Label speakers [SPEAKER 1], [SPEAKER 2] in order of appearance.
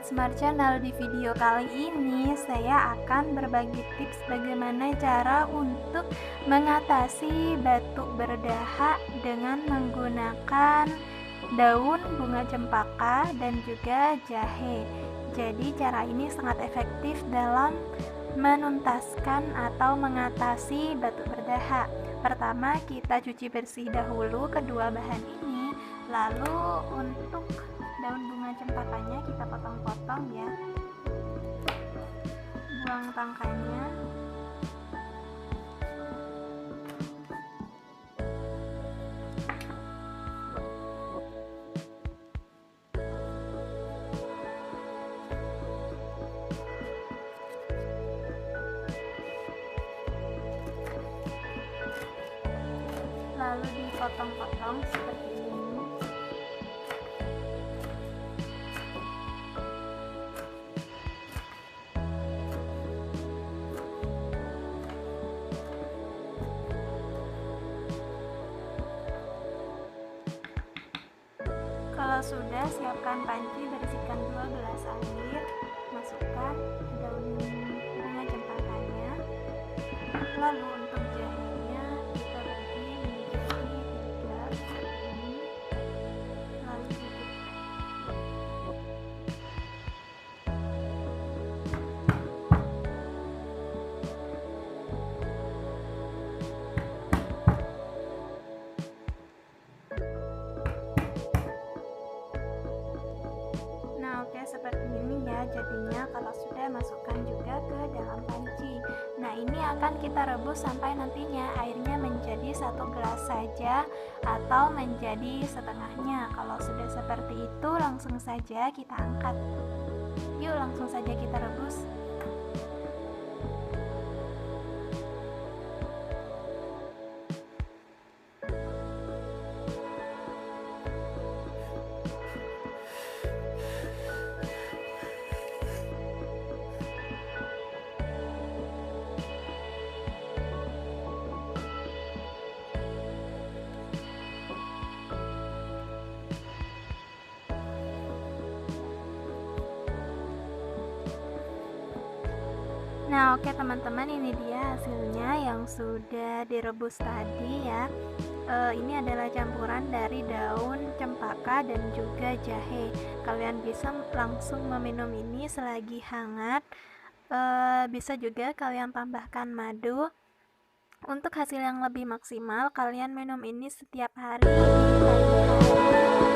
[SPEAKER 1] Smart Channel. Di video kali ini saya akan berbagi tips bagaimana cara untuk mengatasi batuk berdahak dengan menggunakan daun bunga cempaka dan juga jahe. Jadi cara ini sangat efektif dalam menuntaskan atau mengatasi batuk berdahak. Pertama, kita cuci bersih dahulu kedua bahan ini. Lalu untuk daun bunga cempakanya kita potong-potong ya, buang tangkainya. Lalu dipotong-potong seperti ini. Kalau sudah, siapkan panci, bersihkan 2 gelas air, masukkan daun bunga cempakanya. Lalu untuk jahenya kita bagi menjadi 3 seperti ini. Lalu oke, seperti ini ya jadinya. Kalau sudah, masukkan juga ke dalam panci. Nah, ini akan kita rebus sampai nantinya airnya menjadi 1 gelas saja atau menjadi setengahnya. Kalau sudah seperti itu, langsung saja kita angkat. Yuk, langsung saja kita rebus. Nah, oke teman-teman, ini dia hasilnya yang sudah direbus tadi ya. Ini adalah campuran dari daun cempaka dan juga jahe. Kalian bisa langsung meminum ini selagi hangat. Bisa juga kalian tambahkan madu. Untuk hasil yang lebih maksimal, kalian minum ini setiap hari di pagi hari.